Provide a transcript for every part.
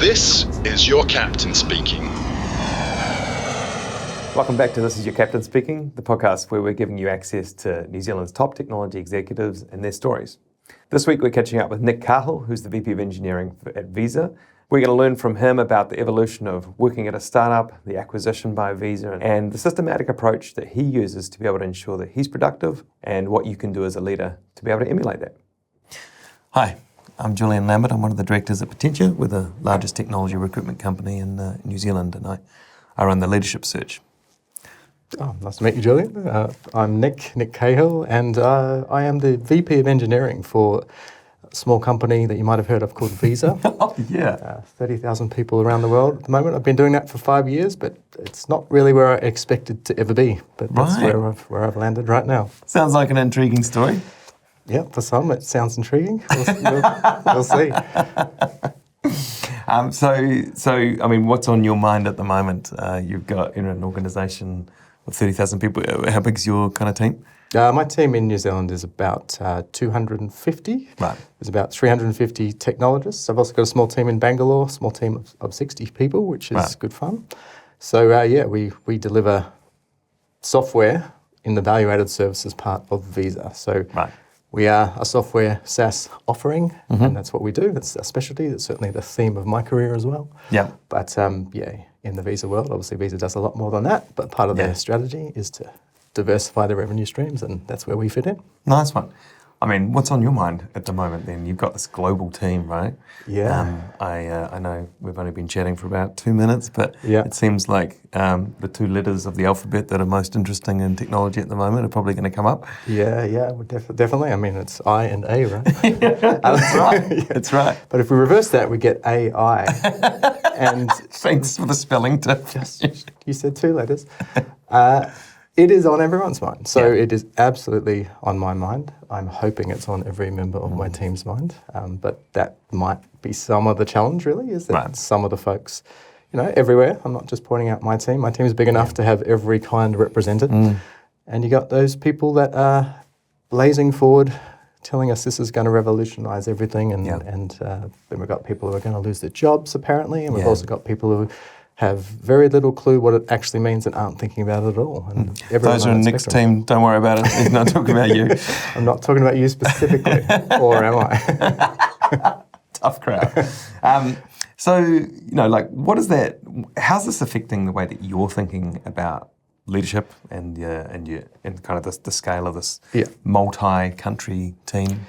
This is your captain speaking. Welcome back to This Is Your Captain Speaking, the podcast where we're giving you access to New Zealand's top technology executives and their stories. This week we're catching up with Nick Cahill, who's the VP of Engineering at Visa. We're going to learn from him about the evolution of working at a startup, the acquisition by Visa, and the systematic approach that he uses to be able to ensure that he's productive and what you can do as a leader to be able to emulate that. Hi, I'm Julian Lambert. I'm one of the directors at Potentia. We're the largest technology recruitment company in New Zealand, and I run the leadership search. Oh, nice to meet you, Julian. I'm Nick Cahill, and I am the VP of Engineering for a small company that you might have heard of called Visa. Oh, yeah. 30,000 people around the world at the moment. I've been doing that for 5 years, but it's not really where I expected to ever be. But that's where I've landed right now. Sounds like an intriguing story. Yeah, for some it sounds intriguing. We'll see. So I mean, what's on your mind at the moment? You've got an organisation of 30,000 people. How big's your kind of team? My team in New Zealand is about 250. Right. There's about 350 technologists. I've also got a small team in Bangalore, small team of 60 people, which is good fun. So we deliver software in the value-added services part of Visa. So we are a software SaaS offering, and that's what we do. That's a specialty. That's certainly the theme of my career as well. Yeah. But in the Visa world, obviously Visa does a lot more than that, but part of their strategy is to diversify the revenue streams, and that's where we fit in. Nice one. I mean, what's on your mind at the moment then? You've got this global team, right? Yeah. I know we've only been chatting for about 2 minutes, but it seems like the two letters of the alphabet that are most interesting in technology at the moment are probably going to come up. Yeah, well, definitely. I mean, it's I and A, right? That's right. That's right. But if we reverse that, we get AI. And thanks for the spelling tip. You said 2 letters. It is on everyone's mind. So it is absolutely on my mind. I'm hoping it's on every member of my team's mind. But that might be some of the challenge, really, is that some of the folks, everywhere, I'm not just pointing out my team. My team is big enough to have every kind represented. And you got those people that are blazing forward, telling us this is going to revolutionise everything. And then we've got people who are going to lose their jobs, apparently. And we've also got people who have very little clue what it actually means and aren't thinking about it at all. And those are Nick's team, don't worry about it. He's not talking about you. I'm not talking about you specifically, or am I? Tough crowd. What is that? How's this affecting the way that you're thinking about leadership and kind of the scale of this multi-country team?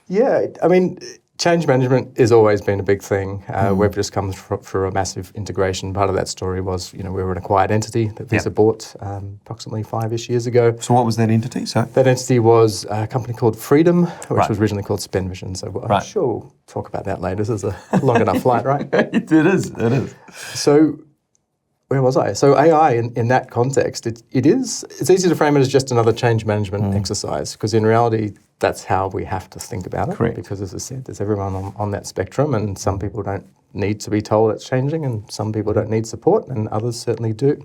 Yeah, I mean, change management has always been a big thing. We've just come through a massive integration. Part of that story was, we were an acquired entity that Visa bought approximately 5-ish years ago. So what was that entity? That entity was a company called Freedom, which was originally called SpendVision. So I'm sure we'll talk about that later. This is a long enough flight, right? It is. So where was I? So AI in that context, it's easy to frame it as just another change management exercise, because in reality, that's how we have to think about it. Correct. Because as I said, there's everyone on that spectrum, and some people don't need to be told it's changing, and some people don't need support, and others certainly do.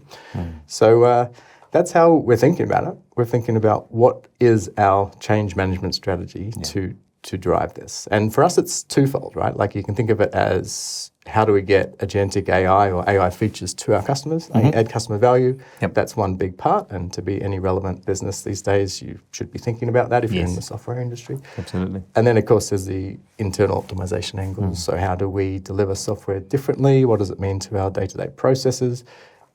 So that's how we're thinking about it. We're thinking about what is our change management strategy to drive this. And for us, it's twofold, right? Like, you can think of it as, how do we get agentic AI or AI features to our customers, add customer value? That's one big part. And to be any relevant business these days, you should be thinking about that if you're in the software industry. Absolutely. And then, of course, there's the internal optimization angles. So how do we deliver software differently? What does it mean to our day-to-day processes?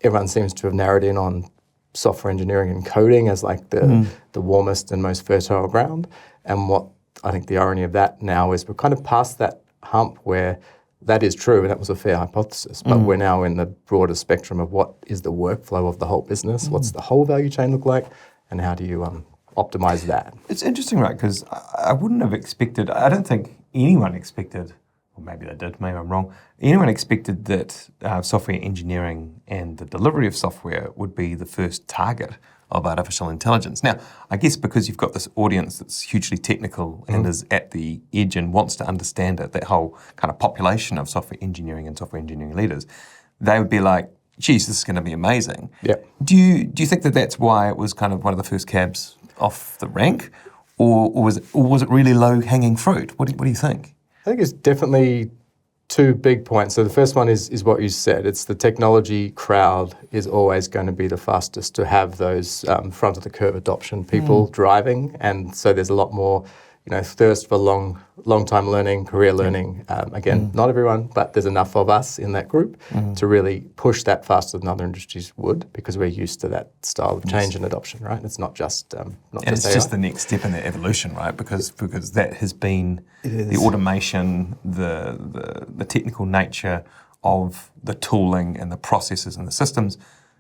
Everyone seems to have narrowed in on software engineering and coding as like the warmest and most fertile ground. And what I think the irony of that now is we're kind of past that hump where that is true, and that was a fair hypothesis, but we're now in the broader spectrum of what is the workflow of the whole business, what's the whole value chain look like, and how do you optimize that? It's interesting, right, because I wouldn't have expected, I don't think anyone expected, or maybe they did, maybe I'm wrong, anyone expected that software engineering and the delivery of software would be the first target of artificial intelligence. Now, I guess because you've got this audience that's hugely technical and is at the edge and wants to understand it, that whole kind of population of software engineering and software engineering leaders, they would be like, geez, this is going to be amazing. Do you think that that's why it was kind of one of the first cabs off the rank, or was it really low-hanging fruit? What do you think? I think it's definitely two big points. So the first one is what you said. It's the technology crowd is always going to be the fastest to have those front of the curve adoption people driving, and so there's a lot more, thirst for long time learning, career learning. Again, not everyone, but there's enough of us in that group to really push that faster than other industries would, because we're used to that style of change and adoption, right? It's not just it's AI. just the next step in the evolution, right? Because that has been the automation, the technical nature of the tooling and the processes and the systems.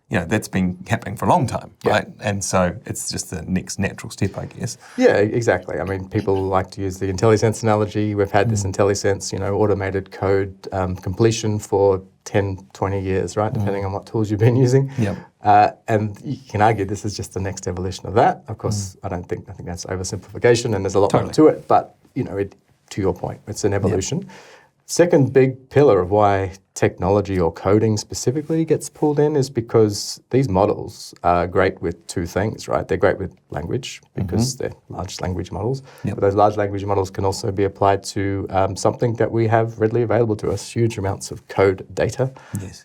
That's been happening for a long time, right? And so it's just the next natural step, I guess. Yeah, exactly. I mean, people like to use the IntelliSense analogy. We've had this IntelliSense, automated code completion for 10, 20 years, right? Depending on what tools you've been using. And you can argue this is just the next evolution of that. Of course, I think that's oversimplification, and there's a lot more to it. But, to your point, it's an evolution. Second big pillar of why technology or coding specifically gets pulled in is because these models are great with two things, right? They're great with language because they're large language models, but those large language models can also be applied to something that we have readily available to us, huge amounts of code data,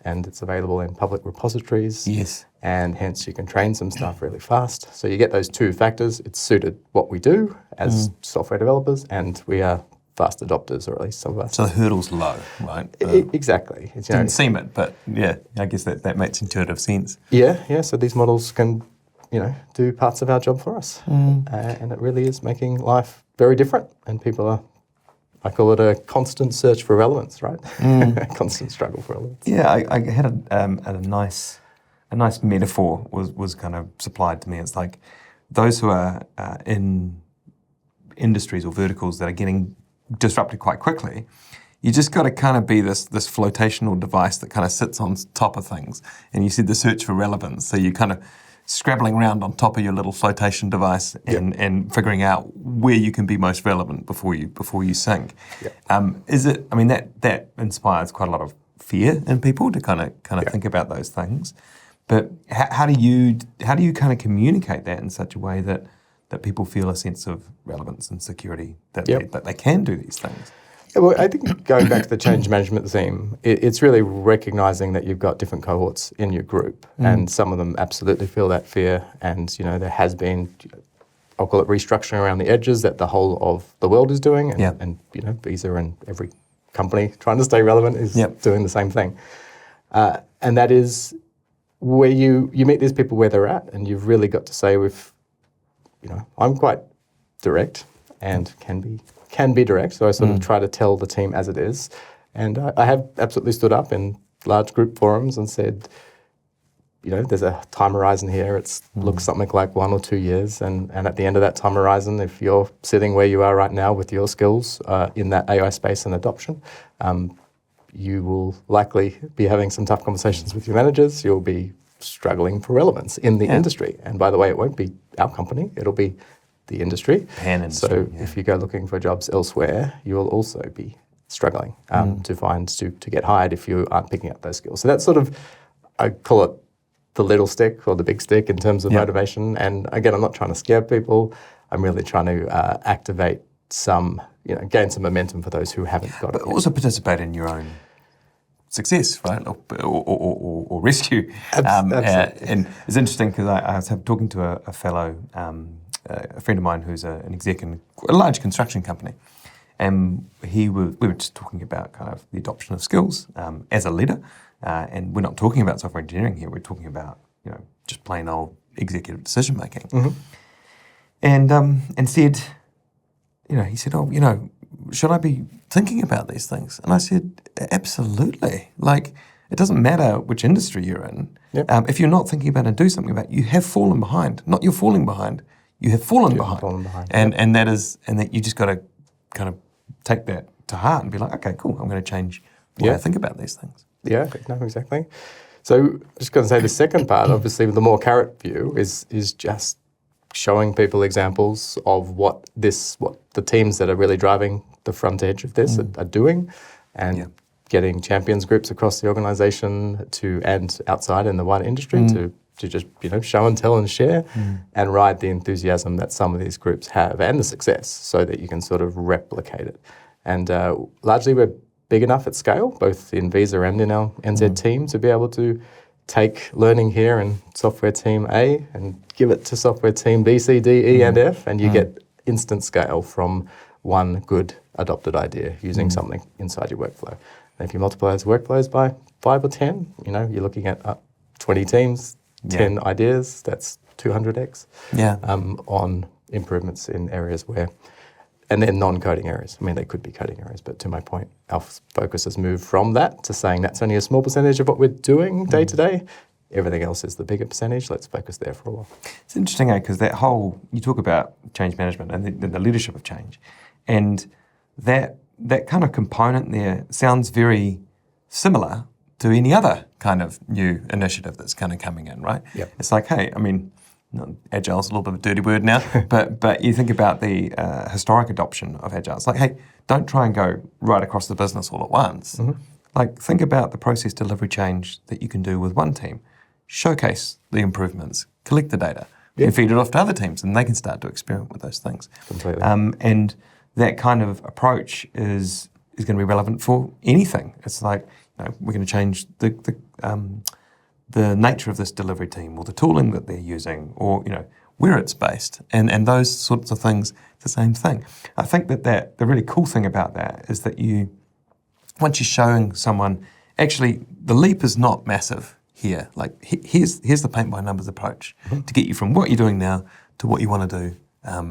and it's available in public repositories, and hence you can train some stuff really fast. So you get those two factors. It's suited what we do as software developers, and we are fast adopters, or at least some of us. So the hurdle's low, right? Exactly. It's, didn't seem it, but I guess that makes intuitive sense. Yeah. So these models can, do parts of our job for us, and it really is making life very different. And people are, I call it a constant search for relevance, right? A constant struggle for relevance. Yeah, I had a nice metaphor was kind of supplied to me. It's like those who are in industries or verticals that are getting disrupted quite quickly, you just got to kind of be this flotational device that kind of sits on top of things. And you said the search for relevance, so you're kind of scrabbling around on top of your little flotation device and figuring out where you can be most relevant before you sink. Is it? I mean, that inspires quite a lot of fear in people to kind of think about those things. But how do you kind of communicate that in such a way that people feel a sense of relevance and security that they can do these things? Yeah, well, I think going back to the change management theme, it's really recognising that you've got different cohorts in your group, and some of them absolutely feel that fear, and there has been, I'll call it restructuring around the edges that the whole of the world is doing, and Visa and every company trying to stay relevant is doing the same thing, and that is where you meet these people where they're at, and you've really got to say with, I'm quite direct and can be direct, so I sort of try to tell the team as it is. And I have absolutely stood up in large group forums and said, there's a time horizon here. It looks something like 1 or 2 years, and at the end of that time horizon, if you're sitting where you are right now with your skills in that AI space and adoption, you will likely be having some tough conversations with your managers. You'll be struggling for relevance in the industry. And by the way, it won't be our company, it'll be the industry. Pan-industry, so if you go looking for jobs elsewhere, you will also be struggling to get hired if you aren't picking up those skills. So that's sort of, I call it the little stick or the big stick in terms of motivation. And again, I'm not trying to scare people. I'm really trying to activate some, gain some momentum for those who haven't got it yet. But also participate in your own success, right, or rescue. Absolutely. And it's interesting because I was talking to a fellow, a friend of mine who's an exec in a large construction company, and we were just talking about kind of the adoption of skills as a leader, and we're not talking about software engineering here. We're talking about just plain old executive decision making, and said, he said, should I be thinking about these things? And I said, absolutely. Like, it doesn't matter which industry you're in. If you're not thinking about and do something about it, you have fallen behind. Not you're falling behind, you have fallen behind. And that you just got to kind of take that to heart and be like, okay, cool, I'm going to change the way I think about these things. Yeah, no, exactly. So I'm just going to say the second part, obviously, the more carrot view is just showing people examples of what the teams that are really driving the front edge of this are doing, and getting champions groups across the organisation and outside in the wider industry to just show and tell and share and ride the enthusiasm that some of these groups have and the success, so that you can sort of replicate it. And largely we're big enough at scale, both in Visa and in our NZ team, to be able to take learning here in software team A and give it to software team B, C, D, E, and F, and you get instant scale from one good adopted idea using something inside your workflow. And if you multiply those workflows by 5 or 10, you're looking at 20 teams, 10 ideas, that's 200x on improvements in areas where, and then non-coding areas. I mean, they could be coding areas, but to my point, our focus has moved from that to saying that's only a small percentage of what we're doing day to day. Everything else is the bigger percentage. Let's focus there for a while. It's interesting, because that whole, you talk about change management and the leadership of change, and that kind of component there sounds very similar to any other kind of new initiative that's kind of coming in, right? Yep. It's like, hey, I mean, Agile's a little bit of a dirty word now, but you think about the historic adoption of Agile. It's like, hey, don't try and go right across the business all at once. Like, think about the process delivery change that you can do with one team. Showcase the improvements, collect the data, and feed it off to other teams, and they can start to experiment with those things. Completely. And that kind of approach is going to be relevant for anything. It's like, we're going to change the nature of this delivery team, or the tooling that they're using, or where it's based, and those sorts of things. It's the same thing. I think that the really cool thing about that is that once you're showing someone, actually the leap is not massive here. Like, here's the paint by numbers approach to get you from what you're doing now to what you want to do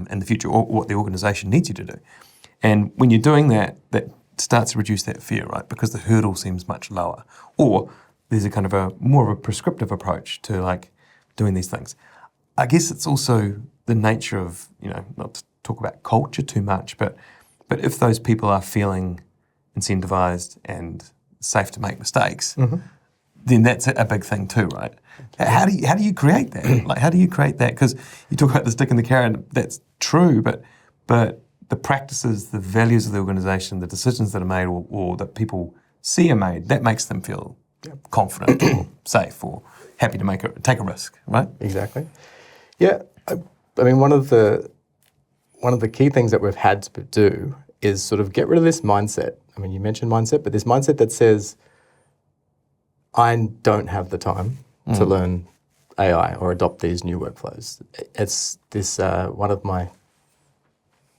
in the future, or what the organisation needs you to do. And when you're doing that, that starts to reduce that fear, right? Because the hurdle seems much lower. Or there's a kind of more of a prescriptive approach to like doing these things. I guess it's also the nature of, not to talk about culture too much, but if those people are feeling incentivized and safe to make mistakes, then that's a big thing too, right? How do you create that? Like, how do you create that? Because you talk about the stick and the carrot, that's true, but the practices, the values of the organisation, the decisions that are made, or that people see are made, that makes them feel confident or safe or happy to take a risk, right? Exactly. Yeah, I mean, one of the key things that we've had to do is sort of get rid of this mindset. I mean, you mentioned mindset, but this mindset that says, I don't have the time to learn AI or adopt these new workflows. It's this one of my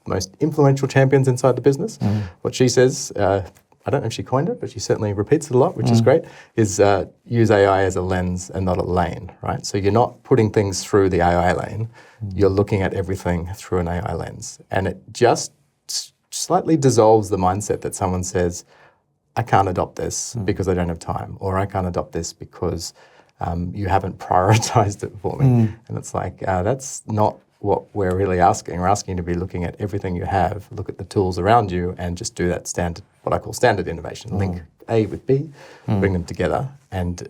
most influential champions inside the business. What she says, I don't know if she coined it, but she certainly repeats it a lot, which is great, is use AI as a lens and not a lane, right? So you're not putting things through the AI lane, you're looking at everything through an AI lens. And it just slightly dissolves the mindset that someone says, I can't adopt this because I don't have time, or I can't adopt this because you haven't prioritized it for me. And it's like, that's not what we're really asking. We're asking you to be looking at everything you have, look at the tools around you, and just do that standard, what I call standard innovation. Link A with B, bring them together. And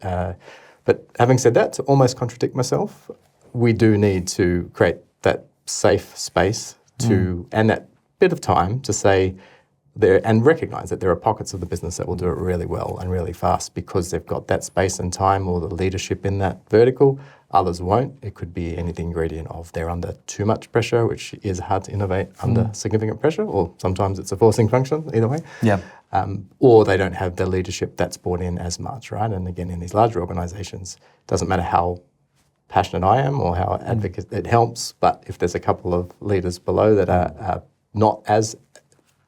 but having said that, to almost contradict myself, we do need to create that safe space and that bit of time to say there and recognize that there are pockets of the business that will do it really well and really fast because they've got that space and time or the leadership in that vertical. Others won't. It could be any ingredient of they're under too much pressure, which is hard to innovate under significant pressure, or sometimes it's a forcing function, either way. Yeah. Or they don't have the leadership that's bought in as much, right? And again, in these larger organizations, it doesn't matter how passionate I am or how advocate it helps, but if there's a couple of leaders below that are not as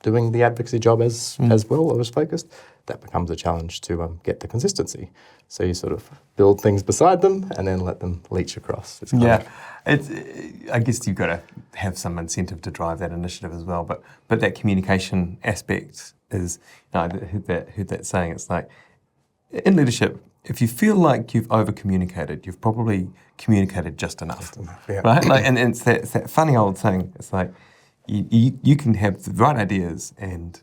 doing the advocacy job as well or as focused, that becomes a challenge to get the consistency. So you sort of build things beside them and then let them leach across. I guess you've got to have some incentive to drive that initiative as well. But that communication aspect is, I heard that saying. It's like in leadership, if you feel like you've over communicated, you've probably communicated just enough, yeah. right? Like, and it's that funny old thing. It's like you can have the right ideas and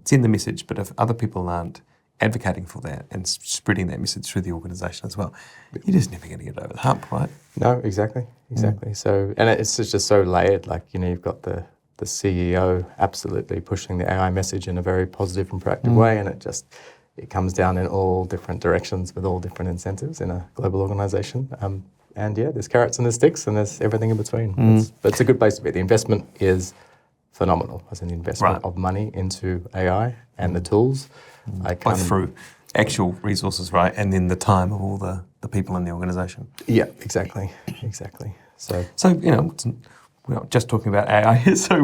send the message, but if other people aren't advocating for that and spreading that message through the organisation as well, you're just never going to get over the hump, right? No, exactly. So, and it's just so layered. Like, you've got the CEO absolutely pushing the AI message in a very positive and proactive way, and it comes down in all different directions with all different incentives in a global organisation. And yeah, there's carrots and there's sticks and there's everything in between. But it's a good place to be. The investment is phenomenal as an investment Right. of money into AI and the tools. I Both can't, through actual resources, right, and then the time of all the people in the organisation. yeah, exactly. So So we're not just talking about AI here. So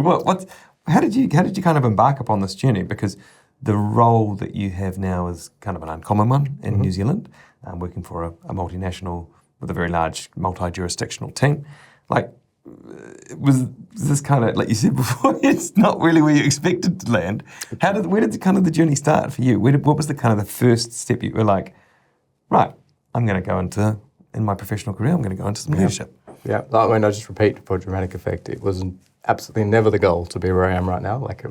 how did you kind of embark upon this journey? Because the role that you have now is kind of an uncommon one in New Zealand, working for a multinational with a very large multi-jurisdictional team. Like, was this kind of, like you said before, it's not really where you expected to land. Where did the journey start for you? What was the kind of the first step you were like, right, I'm going to go in my professional career, I'm going to go into some leadership. Yeah, I mean, I just repeat for dramatic effect, it was absolutely never the goal to be where I am right now. Like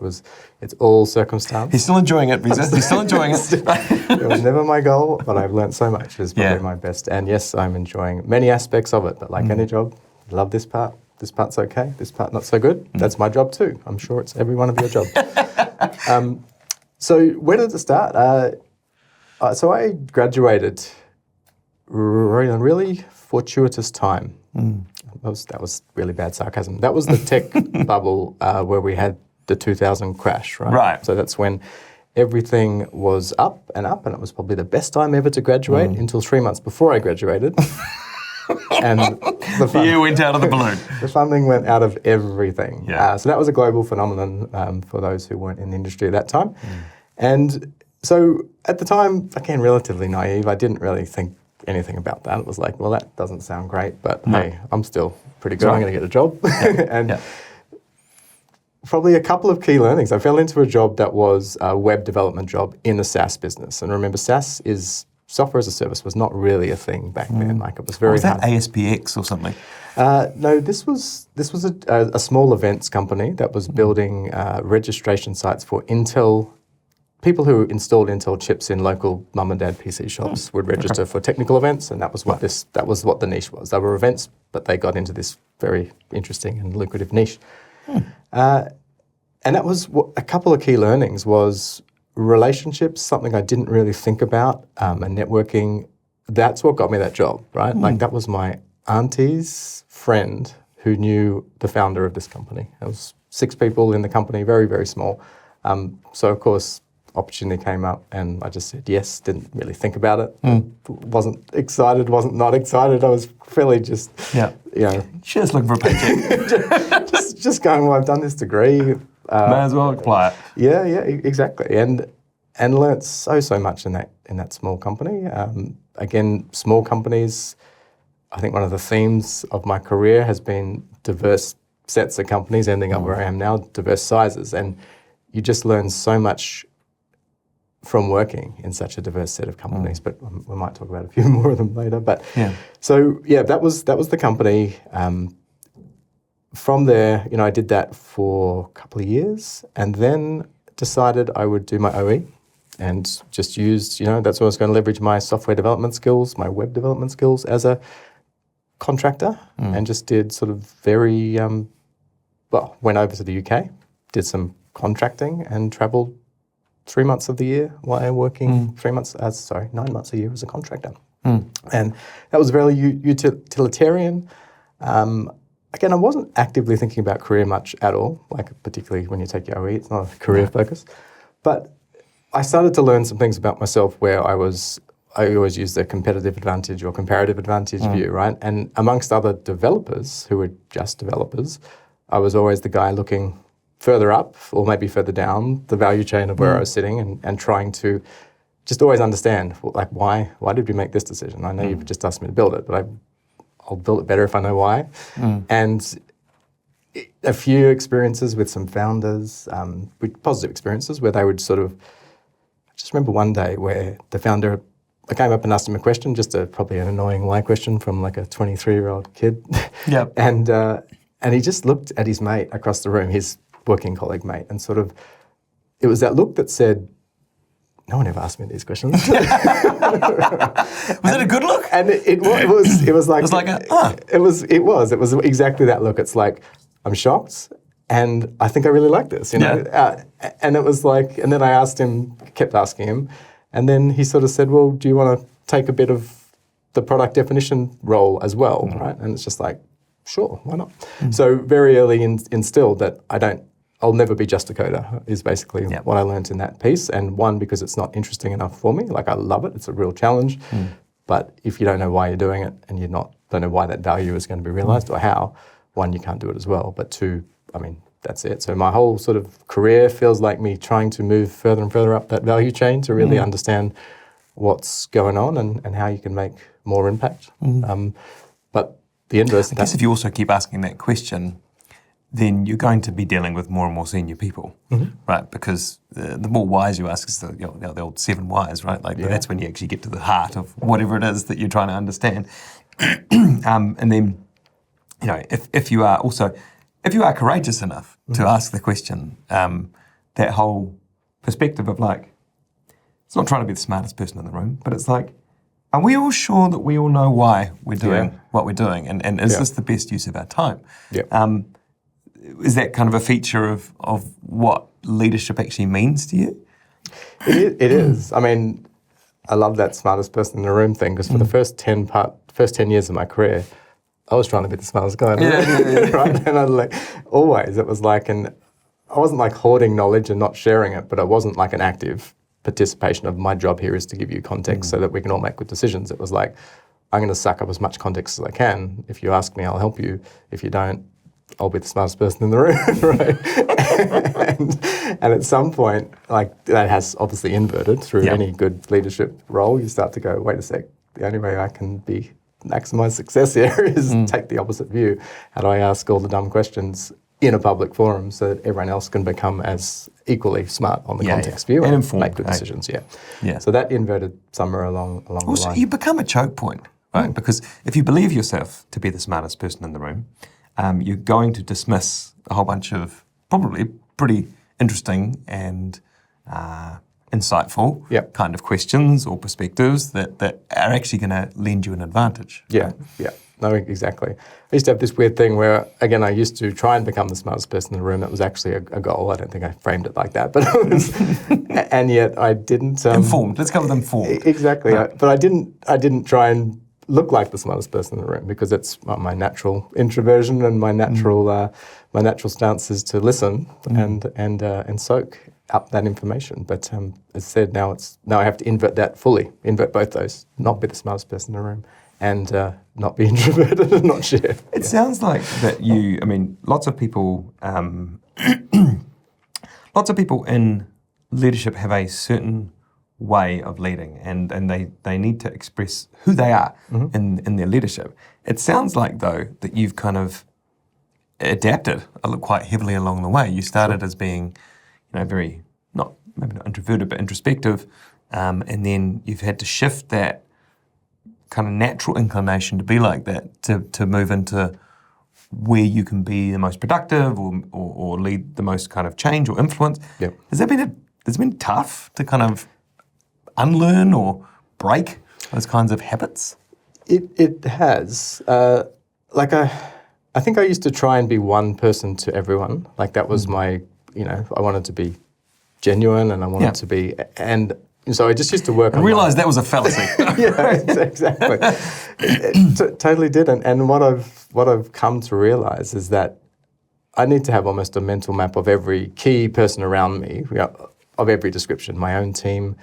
it's all circumstance. He's still enjoying it, Reza. He's still enjoying it. It was never my goal, but I've learned so much. It's probably my best. And yes, I'm enjoying many aspects of it, but like any job, love this part. This part's okay. This part not so good. That's my job too. I'm sure it's every one of your jobs. So where did it start? So I graduated in a really fortuitous time. That was really bad sarcasm. That was the tech bubble where we had the 2000 crash, right? Right. So that's when everything was up, and it was probably the best time ever to graduate until 3 months before I graduated. And The air went out of the balloon. the funding went out of everything. Yeah. So that was a global phenomenon for those who weren't in the industry at that time. And so at the time, again, relatively naive, I didn't really think anything about that. It was like, well, that doesn't sound great, but hey, I'm still pretty good. I'm going to get a job. And probably a couple of key learnings. I fell into a job that was a web development job in the SaaS business. And remember, SaaS is software as a service was not really a thing back then. Like it was very Was that hard. ASPX or something? No, this was a small events company that was building registration sites for Intel. People who installed Intel chips in local mum and dad PC shops would register for technical events, and that was what the niche was. They were events, but they got into this very interesting and lucrative niche. And that was a couple of key learnings was relationships, something I didn't really think about, and networking. That's what got me that job, right? Like that was my auntie's friend who knew the founder of this company. There was 6 people in the company, very, very small. So of course, opportunity came up and I just said yes, didn't really think about it. Wasn't excited, wasn't not excited. I was fairly just, Just looking for a paycheck. just going, well, I've done this degree. May as well apply it. Yeah, exactly. And learnt so much in that small company. Again, small companies, I think one of the themes of my career has been diverse sets of companies ending up where I am now, diverse sizes. And you just learn so much from working in such a diverse set of companies, but we might talk about a few more of them later. But that was the company. From there, I did that for a couple of years, and then decided I would do my OE, and just used, that's where I was going to leverage my software development skills, my web development skills as a contractor, and just did sort of very went over to the UK, did some contracting, and travelled 3 months of the year while working 9 months a year as a contractor. And that was very utilitarian. Again, I wasn't actively thinking about career much at all, like particularly when you take your OE, it's not a career focus. But I started to learn some things about myself where I always use the competitive advantage or comparative advantage view, right? And amongst other developers who were just developers, I was always the guy looking further up or maybe further down the value chain of where I was sitting and trying to just always understand, like, why did we make this decision? I know you've just asked me to build it, but I'll build it better if I know why. And a few experiences with some founders, with positive experiences where they would sort of, I just remember one day where the founder, I came up and asked him a question, just probably an annoying why question from like a 23-year-old kid. Yep. And he just looked at his mate across the room, his working colleague mate, and sort of, it was that look that said, no one ever asked me these questions. Was it a good look? And it was like, it was exactly that look. It's like, I'm shocked and I think I really like this, and it was like, and then I kept asking him, and then he sort of said, well, do you want to take a bit of the product definition role as well, right? And it's just like, sure, why not? So very early instilled that I don't I'll never be just a coder is basically what I learned in that piece. And one, because it's not interesting enough for me. Like I love it. It's a real challenge. But if you don't know why you're doing it and don't know why that value is going to be realized or how, one, you can't do it as well. But two, I mean, that's it. So my whole sort of career feels like me trying to move further and further up that value chain to really understand what's going on and how you can make more impact. But the inverse... I guess if you also keep asking that question, then you're going to be dealing with more and more senior people, right? Because the more whys you ask is the old 7 whys, right? Like that's when you actually get to the heart of whatever it is that you're trying to understand. And then, if you are courageous enough to ask the question, that whole perspective of like, it's not trying to be the smartest person in the room, but it's like, are we all sure that we all know why we're doing what we're doing? And is this the best use of our time? Is that kind of a feature of what leadership actually means to you? It is. I mean, I love that smartest person in the room thing because for the first 10 years of my career, I was trying to be the smartest guy in the room, right? And I like always, it was like, and I wasn't like hoarding knowledge and not sharing it, but I wasn't like an active participation of my job here is to give you context so that we can all make good decisions. It was like, I'm going to suck up as much context as I can. If you ask me, I'll help you. If you don't, I'll be the smartest person in the room, right? and at some point, like that has obviously inverted through any good leadership role. You start to go, wait a sec, the only way I can maximize success here is take the opposite view. How do I ask all the dumb questions in a public forum so that everyone else can become as equally smart on the context view and informed, make good decisions? So that inverted somewhere along the line. You become a choke point, right? Because if you believe yourself to be the smartest person in the room, you're going to dismiss a whole bunch of probably pretty interesting and insightful kind of questions or perspectives that are actually going to lend you an advantage. No, exactly. I used to have this weird thing where, again, I used to try and become the smartest person in the room. That was actually a goal. I don't think I framed it like that, but it was, and yet I didn't... informed. Let's go with informed. Exactly. Right. But I didn't try and look like the smartest person in the room because it's my natural introversion and my natural stance is to listen and soak up that information. But as I said, now I have to invert both those, not be the smartest person in the room and not be introverted and not share. It sounds like that lots of people in leadership have a certain way of leading and they need to express who they are in their leadership. It sounds like, though, that you've kind of adapted quite heavily along the way. You started as being, very, maybe not introverted, but introspective, and then you've had to shift that kind of natural inclination to be like that to move into where you can be the most productive or lead the most kind of change or influence. Has it been tough to kind of unlearn or break those kinds of habits? It has. I think I used to try and be one person to everyone. Like that was my, I wanted to be genuine and I wanted to be, and so I just used to work on... I realised that was a fallacy. Exactly. It totally did. And what I've come to realise is that I need to have almost a mental map of every key person around me, of every description, my own team,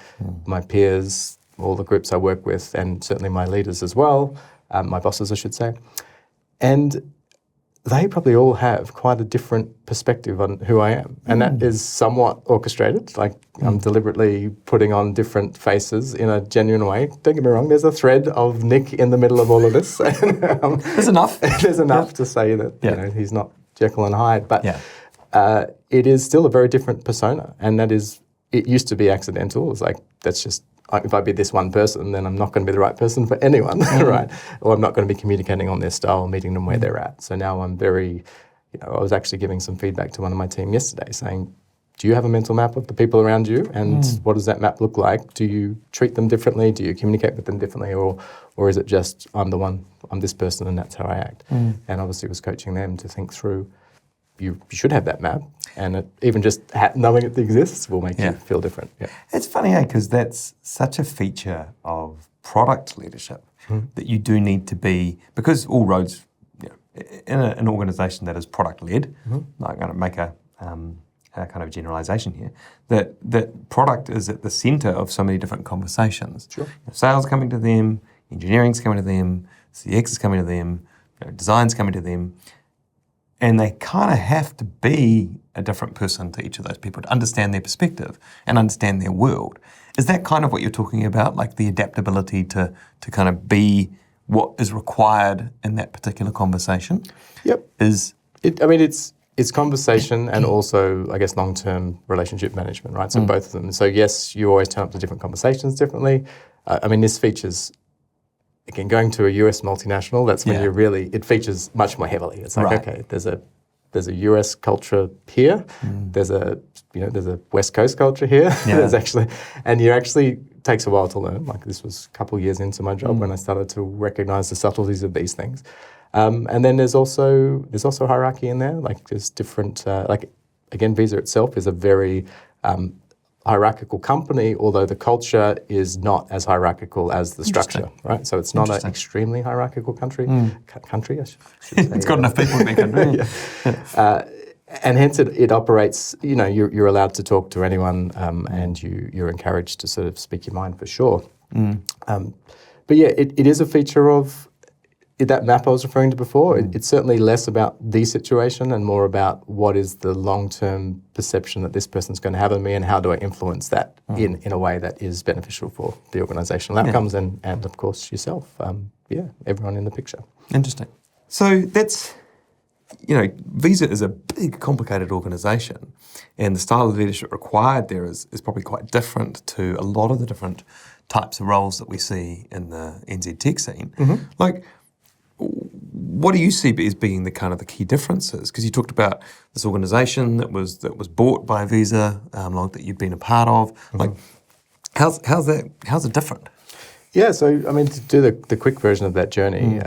my peers, all the groups I work with, and certainly my leaders as well, my bosses, I should say. And they probably all have quite a different perspective on who I am. And that is somewhat orchestrated. Like I'm deliberately putting on different faces in a genuine way. Don't get me wrong, there's a thread of Nick in the middle of all of this. There's enough. There's enough to say that he's not Jekyll and Hyde. But it is still a very different persona. And it used to be accidental. It's like, if I be this one person, then I'm not going to be the right person for anyone, right? Or I'm not going to be communicating on their style, meeting them where they're at. So now I'm very, I was actually giving some feedback to one of my team yesterday saying, do you have a mental map of the people around you? And what does that map look like? Do you treat them differently? Do you communicate with them differently? Or is it just, I'm this person and that's how I act? And obviously was coaching them to think through, you should have that map, and even just knowing it exists will make you feel different. It's funny, because that's such a feature of product leadership that you do need to be, because all roads, in an organisation that is product-led, like going to make kind of generalization here, that product is at the center of so many different conversations. Sure. Sales coming to them, engineering's coming to them, CX is coming to them, design's coming to them, and they kind of have to be a different person to each of those people to understand their perspective and understand their world. Is that kind of what you're talking about, like the adaptability to kind of be what is required in that particular conversation? Yep. It's conversation and also, I guess, long-term relationship management, right? So both of them. So yes, you always turn up to different conversations differently. This features, again, going to a US multinational, that's when it features much more heavily. It's like, okay, there's a US culture here, there's a West Coast culture here. There's actually, takes a while to learn. Like this was a couple of years into my job when I started to recognize the subtleties of these things. And then there's also hierarchy in there. Like there's different, again, Visa itself is a very hierarchical company, although the culture is not as hierarchical as the structure, right? So it's not an extremely hierarchical country, I should say. It's got enough people to be country. And hence it operates, you're allowed to talk to anyone and you're encouraged to sort of speak your mind for sure. But yeah, it is a feature of that map I was referring to before. It's certainly less about the situation and more about what is the long-term perception that this person's going to have of me and how do I influence that in a way that is beneficial for the organisational outcomes and of course yourself. Everyone in the picture. Interesting. So that's, Visa is a big, complicated organisation, and the style of leadership required there is probably quite different to a lot of the different types of roles that we see in the NZ tech scene. Like, what do you see as being the kind of the key differences? Because you talked about this organisation that was bought by Visa, that you've been a part of. Like, how's it different? Yeah, so to do the quick version of that journey,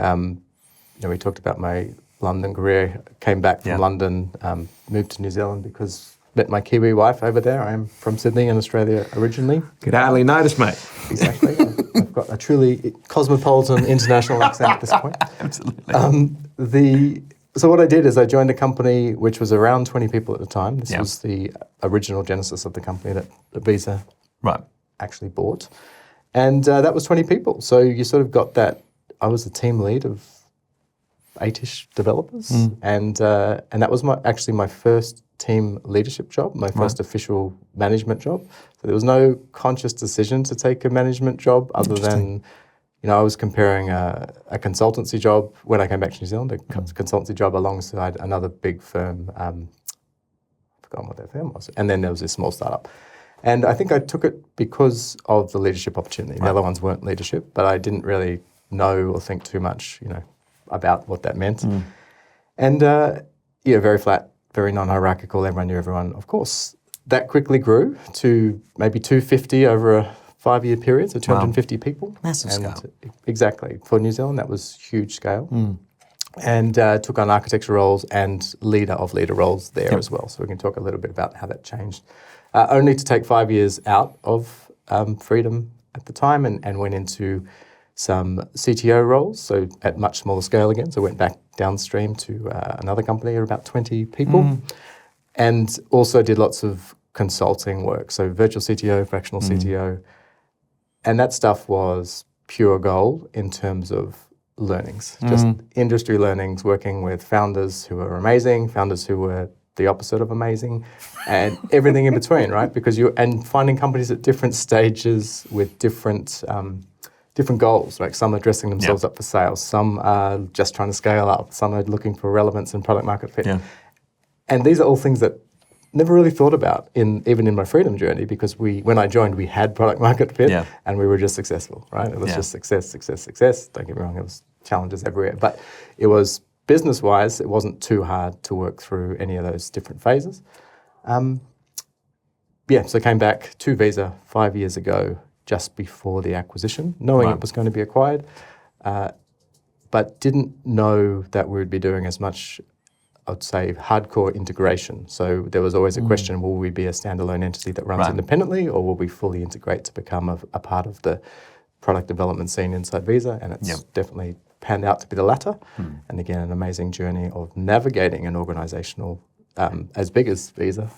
we talked about my London career. Came back from London, moved to New Zealand because met my Kiwi wife over there. I am from Sydney in Australia originally. Could hardly notice, mate. Exactly. I've got a truly cosmopolitan international accent at this point. Absolutely. So what I did is I joined a company which was around 20 people at the time. This was the original genesis of the company that Visa actually bought. And that was 20 people. So you sort of got that. I was the team lead of 8-ish developers. And that was actually my first team leadership job, my first official management job. So there was no conscious decision to take a management job other than, I was comparing a consultancy job when I came back to New Zealand, a consultancy job alongside another big firm. I've forgotten what that firm was. And then there was this small startup. And I think I took it because of the leadership opportunity. The other ones weren't leadership, but I didn't really know or think too much, about what that meant. And very flat, very non-hierarchical, everyone knew everyone. Of course, that quickly grew to maybe 250 over a 5-year period, so 250 people. Massive scale. Exactly. For New Zealand, that was huge scale. And took on architecture roles and leader roles there as well. So we can talk a little bit about how that changed. Only to take 5 years out of Freedom at the time and went into some CTO roles, so at much smaller scale again. So went back downstream to another company of about 20 people and also did lots of consulting work. So virtual CTO, fractional CTO. And that stuff was pure gold in terms of learnings, just industry learnings, working with founders who were amazing, founders who were the opposite of amazing, and everything in between, right? Because finding companies at different stages with different goals, like some are dressing themselves up for sales, some are just trying to scale up, some are looking for relevance and product market fit. And these are all things that never really thought about even in my Freedom journey, because when I joined, we had product market fit and we were just successful, right? It was just success. Don't get me wrong, it was challenges everywhere, but it was business-wise, it wasn't too hard to work through any of those different phases. So I came back to Visa 5 years ago, just before the acquisition, knowing it was going to be acquired, but didn't know that we would be doing as much, I'd say, hardcore integration. So there was always a question, will we be a standalone entity that runs independently, or will we fully integrate to become a part of the product development scene inside Visa? And it's definitely panned out to be the latter. And again, an amazing journey of navigating an organisational as big as Visa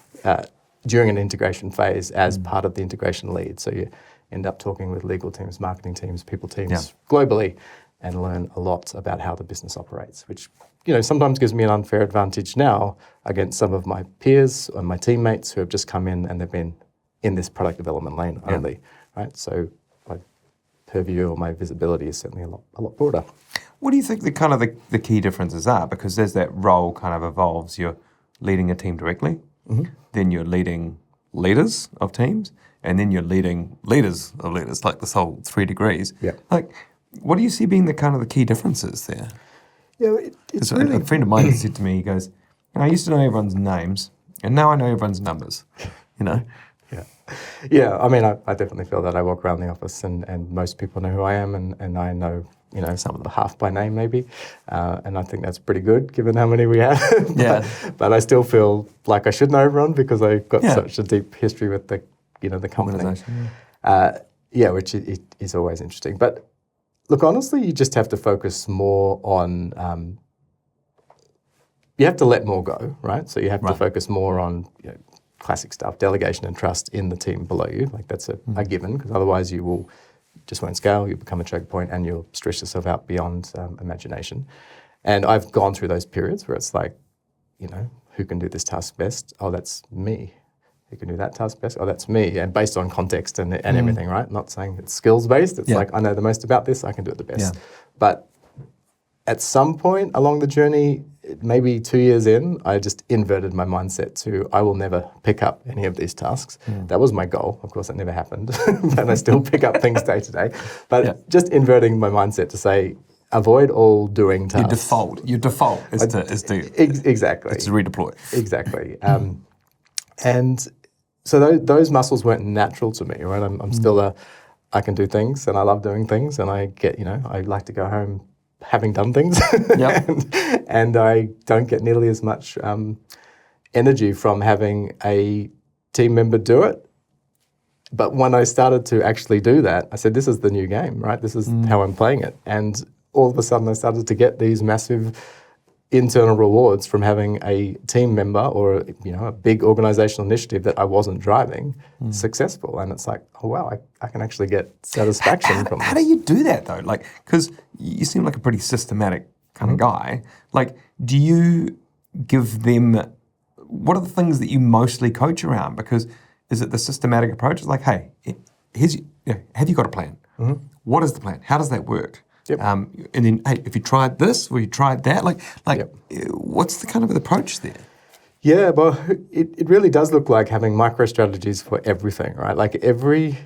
during an integration phase as part of the integration lead. So you end up talking with legal teams, marketing teams, people teams globally, and learn a lot about how the business operates, which sometimes gives me an unfair advantage now against some of my peers or my teammates who have just come in and they've been in this product development lane only, right? So my purview or my visibility is certainly a lot broader. What do you think the key differences are? Because as that role kind of evolves, you're leading a team directly, then you're leading leaders of teams, and then you're leading leaders of leaders, like this whole 3 degrees. Yeah. Like, what do you see being the key differences there? Yeah, it's really... A friend of mine said to me, he goes, I used to know everyone's names, and now I know everyone's numbers, Yeah, I mean, I definitely feel that. I walk around the office and most people know who I am, and I know, some of the half by name maybe, and I think that's pretty good given how many we have. But I still feel like I should know everyone because I've got such a deep history with the company. Which is always interesting. But look, honestly, you just have to focus more on, you have to let more go, right? So you have to focus more on classic stuff, delegation and trust in the team below you. Like that's a given, because otherwise you just won't scale, you become a choke point and you'll stretch yourself out beyond imagination. And I've gone through those periods where it's like, who can do this task best? Oh, that's me. Who can do that task best? Oh, that's me. And based on context and everything, right? Not saying it's skills-based. It's like, I know the most about this, I can do it the best. Yeah. But at some point along the journey, maybe 2 years in, I just inverted my mindset to, I will never pick up any of these tasks. That was my goal. Of course, that never happened. And I still pick up things day to day. But just inverting my mindset to say, avoid all doing tasks. Your default is to exactly. It's to redeploy. Exactly. And so those muscles weren't natural to me, right? I'm still I can do things and I love doing things, and I get, I like to go home having done things. and I don't get nearly as much energy from having a team member do it. But when I started to actually do that, I said, this is the new game, right? This is how I'm playing it. And all of a sudden I started to get these massive internal rewards from having a team member or a big organizational initiative that I wasn't driving successful. And it's like, oh wow, I can actually get satisfaction from this. How do you do that though? Like, because you seem like a pretty systematic kind of guy. Like, do you give them, what are the things that you mostly coach around? Because is it the systematic approach? It's like, hey, have you got a plan? What is the plan? How does that work? And then, hey, if you tried this or you tried that, what's the kind of approach there? Yeah, well, it really does look like having micro strategies for everything, right? Like every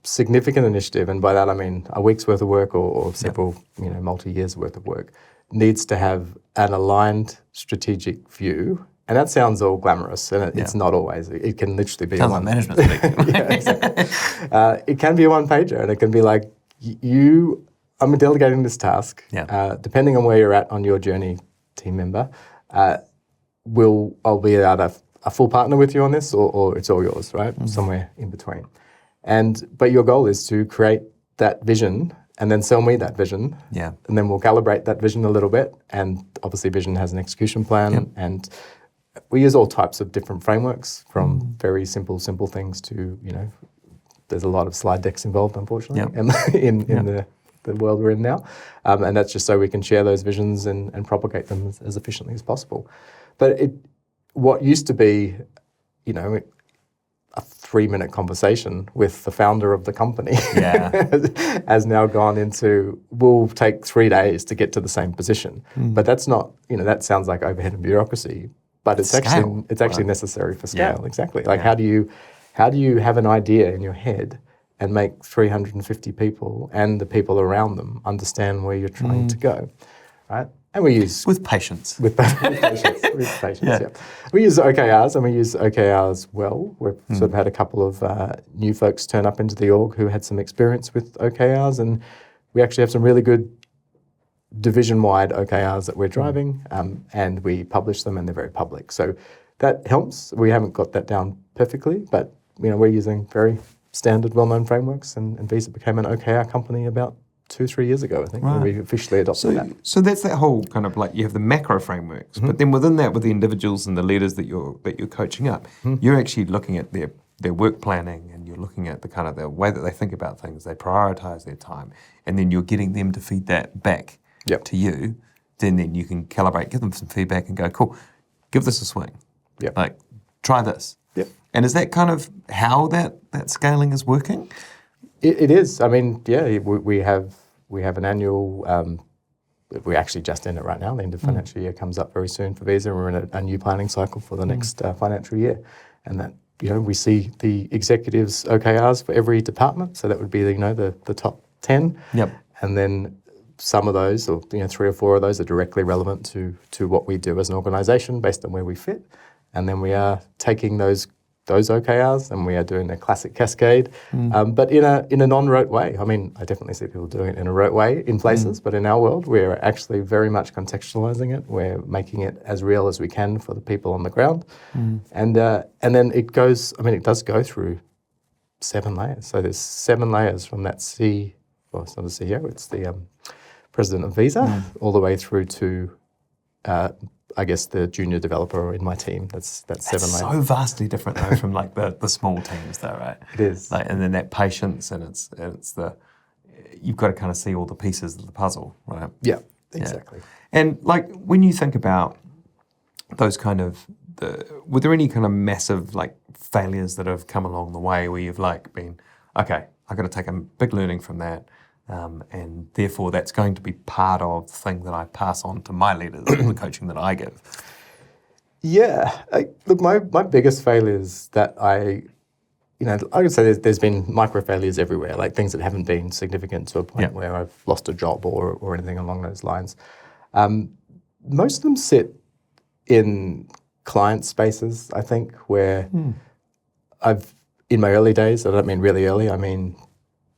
significant initiative, and by that I mean a week's worth of work or several, multi-years worth of work, needs to have an aligned strategic view. And that sounds all glamorous, and it's not always. It can literally be sounds like management speak. Exactly. It can be a one-pager, and it can be like, I'm delegating this task. Depending on where you're at on your journey, team member, I'll be a full partner with you on this, or it's all yours, right? Somewhere in between. But your goal is to create that vision and then sell me that vision. And then we'll calibrate that vision a little bit. And obviously vision has an execution plan. And we use all types of different frameworks, from very simple things to, there's a lot of slide decks involved, unfortunately, in the world we're in now. And that's just so we can share those visions and propagate them as efficiently as possible. But what used to be, a 3-minute conversation with the founder of the company has now gone into, we'll take 3 days to get to the same position. But that's not, that sounds like overhead and bureaucracy, but it's actually necessary for scale. Exactly. Like how do you have an idea in your head and make 350 people and the people around them understand where you're trying to go, right? And we use... With patience. With patience, We use OKRs, and we use OKRs well. We've sort of had a couple of new folks turn up into the org who had some experience with OKRs, and we actually have some really good division-wide OKRs that we're driving, and we publish them, and they're very public. So that helps. We haven't got that down perfectly, but we're using very standard, well-known frameworks, and Visa became an OKR company about 2-3 years ago, I think, when we officially adopted that. So that's that whole kind of like, you have the macro frameworks, but then within that, with the individuals and the leaders that you're coaching up, you're actually looking at their work planning, and you're looking at the kind of the way that they think about things, they prioritize their time, and then you're getting them to feed that back to you. Then you can calibrate, give them some feedback, and go, cool, give this a swing. Like, try this. And is that kind of how that scaling is working? It is. I mean, we have an annual. We're actually just in it right now. The end of financial year comes up very soon for Visa. We're in a new planning cycle for the next financial year, and that we see the executives OKRs for every department. So that would be the top 10. And then some of those, or 3 or 4 of those, are directly relevant to what we do as an organisation based on where we fit. And then we are taking those OKRs, and we are doing a classic cascade, but in a non-rote way. I mean, I definitely see people doing it in a rote way in places, but in our world, we're actually very much contextualising it. We're making it as real as we can for the people on the ground, and then it goes. I mean, it does go through 7 layers. So there's 7 layers from that it's not the CEO, it's the president of Visa, all the way through to I guess the junior developer in my team. That's 7 layers. So vastly different though from like the small teams though, right? It is. Like, and then that patience, and it's you've got to kind of see all the pieces of the puzzle, right? Yeah, exactly. And like, when you think about those kind of were there any kind of massive like failures that have come along the way where you've like been, okay, I've got to take a big learning from that, and therefore that's going to be part of the thing that I pass on to my leaders and the coaching that I give? Yeah. Look, my biggest failures that I would say there's been micro failures everywhere, like things that haven't been significant to a point where I've lost a job or anything along those lines. Most of them sit in client spaces, I think, where in my early days, I don't mean really early, I mean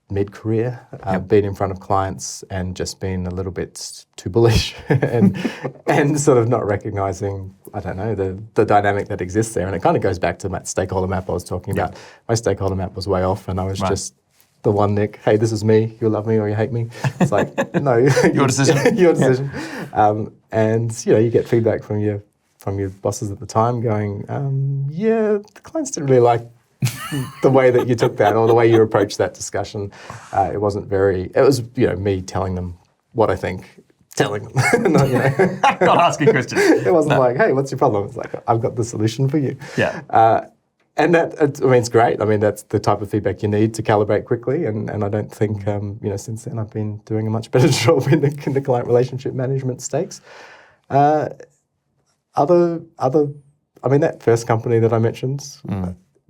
mid-career, been in front of clients and just been a little bit too bullish and sort of not recognising, I don't know, the dynamic that exists there. And it kind of goes back to that stakeholder map I was talking about. My stakeholder map was way off, and I was just the one Nick, hey, this is me, you love me or you hate me. It's like, no. Your decision. Your decision. And, you get feedback from your bosses at the time going, the clients didn't really like the way that you took that or the way you approached that discussion. It wasn't it was, me telling them what I think, telling them. Not asking questions. It wasn't like, hey, what's your problem? It's like, I've got the solution for you. And that, it's great. I mean, that's the type of feedback you need to calibrate quickly. And I don't think, since then I've been doing a much better job in the client relationship management stakes. That first company that I mentioned,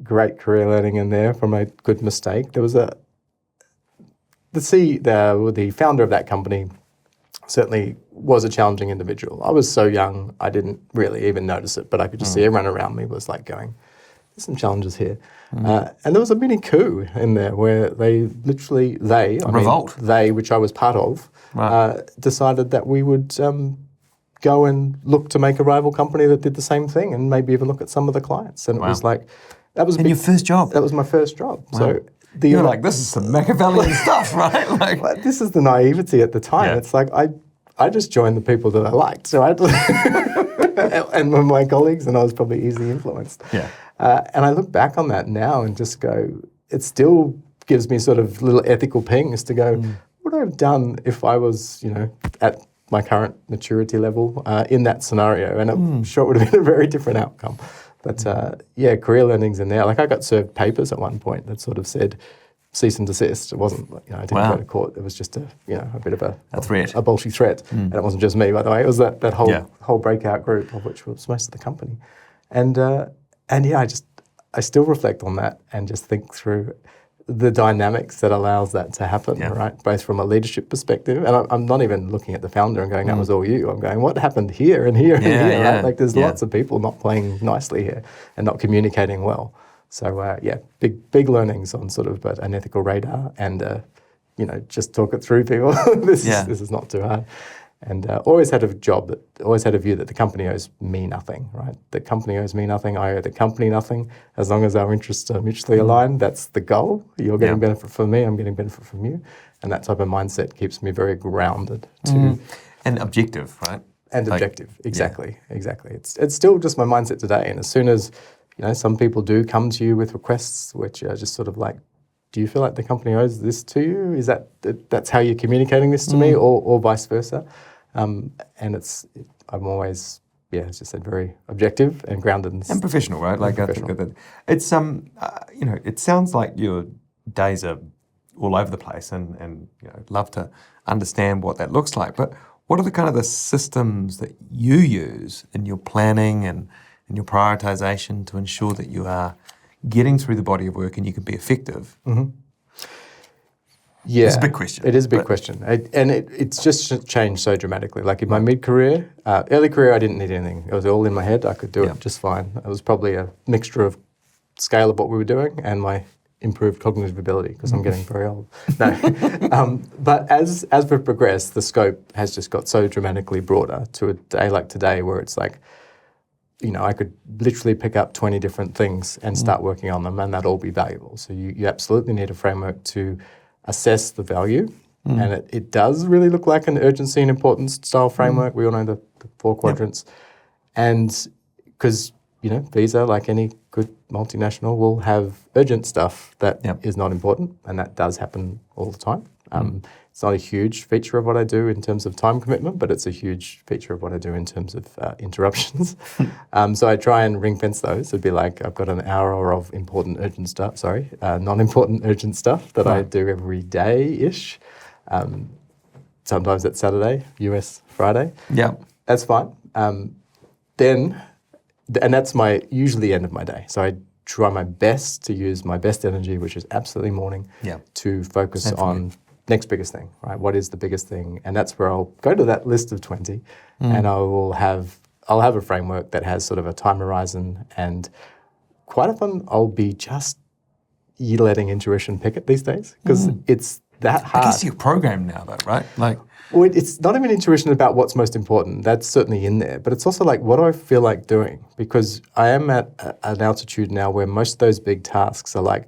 great career learning in there from a good mistake. There was the founder of that company certainly was a challenging individual. I was so young, I didn't really even notice it, but I could just see everyone around me was like going, there's some challenges here. And there was a mini coup in there where they, which I was part of, decided that we would go and look to make a rival company that did the same thing, and maybe even look at some of the clients. And it was like, that was your first job. That was my first job. Wow. So you're like, this is some Machiavellian stuff, right? Like, this is the naivety at the time. Yeah. It's like I just joined the people that I liked, so and my colleagues, and I was probably easily influenced. Yeah. And I look back on that now and just go, it still gives me sort of little ethical pings to go, what would I have done if I was, at my current maturity level in that scenario? And I'm sure it would have been a very different outcome. But career learning's in there. Like, I got served papers at one point that sort of said cease and desist. It wasn't, I didn't go to court. It was just a bit of a threat, a bolshy threat. And it wasn't just me, by the way. It was that whole breakout group, of which was most of the company. And I still reflect on that and just think through the dynamics that allows that to happen, right? Both from a leadership perspective, and I'm not even looking at the founder and going, that was all you. I'm going, what happened here and here and here, right? Like, there's lots of people not playing nicely here and not communicating well. So, big learnings on sort of an ethical radar, and, just talk it through people. This is not too hard. And always had a view that the company owes me nothing, right? The company owes me nothing, I owe the company nothing. As long as our interests are mutually aligned, that's the goal. You're getting benefit from me, I'm getting benefit from you. And that type of mindset keeps me very grounded to... And objective, right? And objective, exactly. It's still just my mindset today. And as soon as, some people do come to you with requests, which are just sort of like, do you feel like the company owes this to you? Is that's how you're communicating this to me, or vice versa? And I'm always, as you said, very objective and grounded and professional, right? Like professional. I think that it's it sounds like your days are all over the place, and love to understand what that looks like. But what are the systems that you use in your planning and in your prioritization to ensure that you are getting through the body of work and you can be effective? Mm-hmm. Yeah, it's a big question. It is a big question, and it's just changed so dramatically. Like in my mid-career, early career, I didn't need anything. It was all in my head. I could do it just fine. It was probably a mixture of scale of what we were doing and my improved cognitive ability, because I'm getting very old. No, but as we've progressed, the scope has just got so dramatically broader to a day like today, where it's like, I could literally pick up 20 different things and start working on them, and that'd all be valuable. So you absolutely need a framework to assess the value, and it does really look like an urgency and importance style framework. We all know the 4 quadrants, and because Visa, like any good multinational, will have urgent stuff that is not important, and that does happen all the time. It's not a huge feature of what I do in terms of time commitment, but it's a huge feature of what I do in terms of interruptions. So I try and ring fence those. It'd be like I've got an hour of non-important urgent stuff that I do every day-ish. Sometimes it's Saturday, US Friday. Yeah, that's fine. And that's usually end of my day. So I try my best to use my best energy, which is absolutely morning, to focus on next biggest thing, right? What is the biggest thing? And that's where I'll go to that list of 20, and I'll have a framework that has sort of a time horizon, and quite often I'll be just letting intuition pick it these days, because it's that hard. I guess you're programmed now though, right? Well, it's not even intuition about what's most important. That's certainly in there. But it's also like, what do I feel like doing? Because I am at an altitude now where most of those big tasks are like,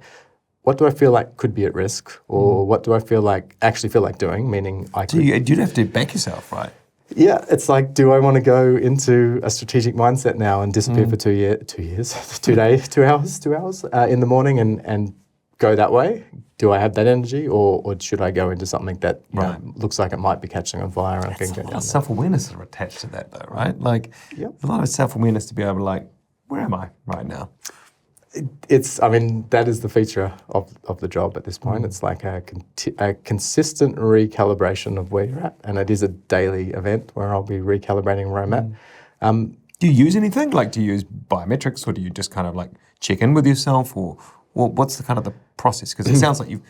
what do I feel like could be at risk? Or what do I actually feel like doing? Meaning you'd have to back yourself, right? Yeah, it's like, do I want to go into a strategic mindset now and disappear for 2 hours in the morning and go that way? Do I have that energy, or should I go into something that looks like it might be catching on fire? And I can go down there? Self-awareness are attached to that, though, right? A lot of self-awareness to be able to where am I right now? That is the feature of the job at this point. It's like a consistent recalibration of where you're at, and it is a daily event where I'll be recalibrating where I'm at. Do you use anything? Do you use biometrics, or do you just kind of check in with yourself, or what's the process? Because it sounds like you've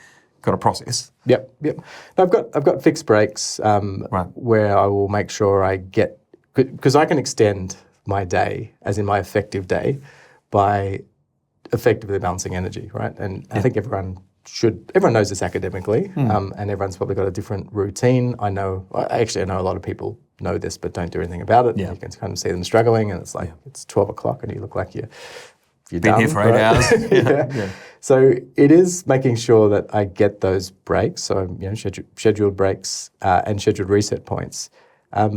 got a process. Yep. I've got fixed breaks where I will make sure I get, because I can extend my day, as in my effective day, by effectively balancing energy, right? And I think everyone knows this academically, and everyone's probably got a different routine. I know a lot of people know this but don't do anything about it. Yeah. You can kind of see them struggling, and it's like it's 12 o'clock and you look like you're been done, here for 8 hours. Yeah. So it is making sure that I get those breaks, so scheduled breaks and scheduled reset points. I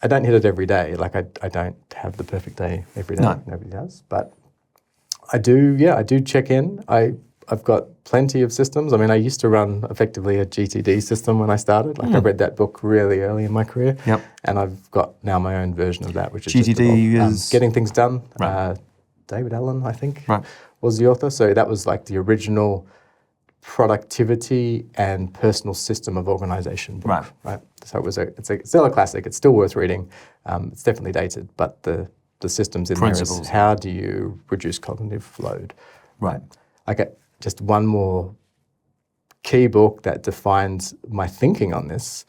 don't hit it every day. I don't have the perfect day every day. No. Nobody does, but I do. Yeah, I do check in. I've got plenty of systems. I used to run effectively a GTD system when I started. I read that book really early in my career, and I've got now my own version of that, which is GTD is getting things done. Right. David Allen, I think, was the author. So that was the original productivity and personal system of organization book. Right. So it's still a classic. It's still worth reading. It's definitely dated, but the systems in there is how do you reduce cognitive load. Right. Just one more key book that defined my thinking on this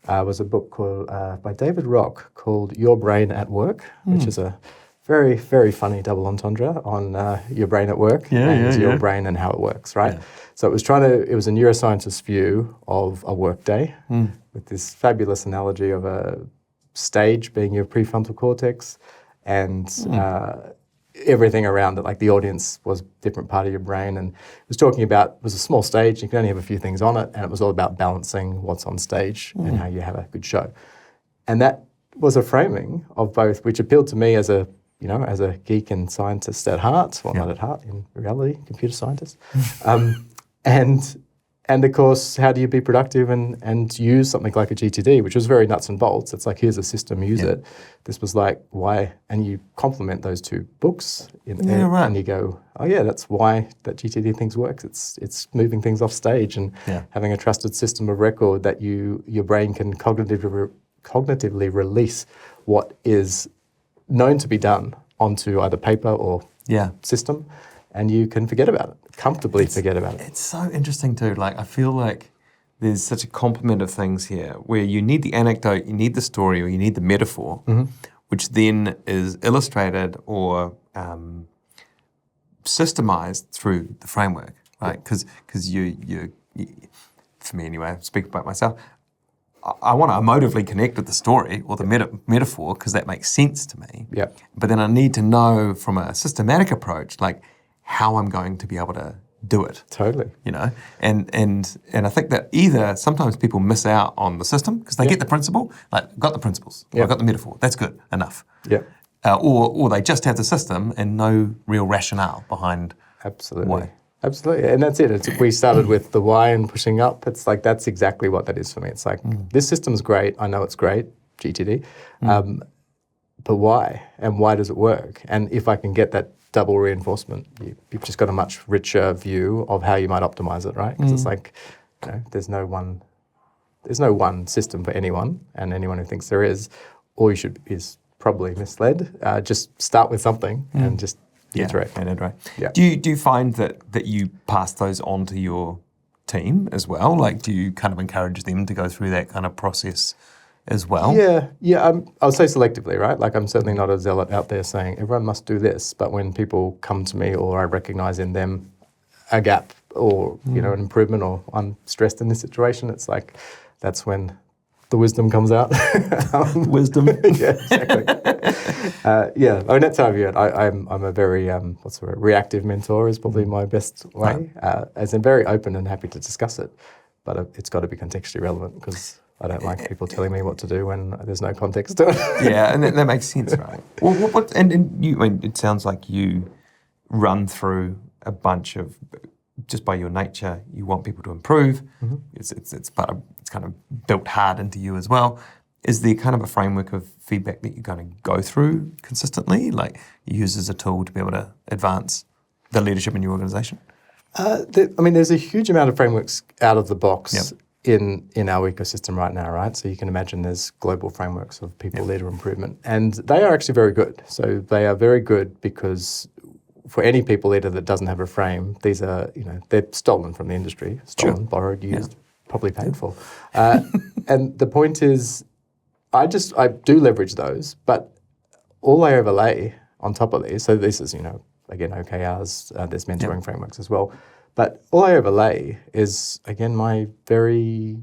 was a book called by David Rock called Your Brain at Work, which is a very, very funny double entendre on your brain at work and your brain and how it works, right? Yeah. So it was a neuroscientist's view of a workday with this fabulous analogy of a stage being your prefrontal cortex and everything around it, like the audience was a different part of your brain, and it was talking about, it was a small stage, you can only have a few things on it, and it was all about balancing what's on stage and how you have a good show. And that was a framing of both, which appealed to me as a geek and scientist at heart, well, not at heart, in reality, computer scientist. And of course, how do you be productive and use something like a GTD, which was very nuts and bolts. It's like, here's a system, use it. This was like, why? And you complement those two books and you go, oh yeah, that's why that GTD things works. It's moving things off stage and having a trusted system of record that your brain can cognitively release what is known to be done onto either paper or system, and you can forget about it, comfortably forget about it. It's so interesting too. Like, I feel like there's such a complement of things here where you need the anecdote, you need the story, or you need the metaphor, which then is illustrated or systemized through the framework, right? Because you, for me anyway, I speak about myself, I want to emotively connect with the story or the metaphor because that makes sense to me. Yeah. But then I need to know from a systematic approach, like how I'm going to be able to do it. Totally. You know, and I think that either sometimes people miss out on the system because they get the principle, like got the principles, or I got the metaphor, that's good enough. Yeah. Or they just have the system and no real rationale behind why. Absolutely, and that's it. We started with the why and pushing up. It's like, that's exactly what that is for me. It's like, this system's great. I know it's great, GTD, but why? And why does it work? And if I can get that double reinforcement, you've just got a much richer view of how you might optimize it, right? Because it's like, there's no one system for anyone, and anyone who thinks there is, all you should is probably misled. Just start with something and just iterate. Yeah. Do you find that you pass those on to your team as well? Like, do you kind of encourage them to go through that kind of process as well? Yeah. I'll say selectively, right? Like, I'm certainly not a zealot out there saying everyone must do this. But when people come to me, or I recognise in them a gap, or an improvement, or I'm stressed in this situation, it's like, that's when the wisdom comes out. Wisdom. Yeah, exactly. I mean, that's how I view it. I'm a very reactive mentor is probably my best way. As in, very open and happy to discuss it, but it's got to be contextually relevant, because I don't like people telling me what to do when there's no context to it. Yeah, and that makes sense, right? Well, and you, I mean, it sounds like you run through a bunch of, just by your nature, you want people to improve. It's kind of built hard into you as well. Is there kind of a framework of feedback that you're going to go through consistently, like you use as a tool to be able to advance the leadership in your organisation? There's a huge amount of frameworks out of the box in our ecosystem right now, right? So you can imagine there's global frameworks of people leader improvement, and they are actually very good. So they are very good because for any people leader that doesn't have a frame, these are, they're stolen from the industry, borrowed, used, probably paid for. And the point is, I do leverage those, but all I overlay on top of these, so this is, again, OKRs, there's mentoring frameworks as well, but all I overlay is, again, my very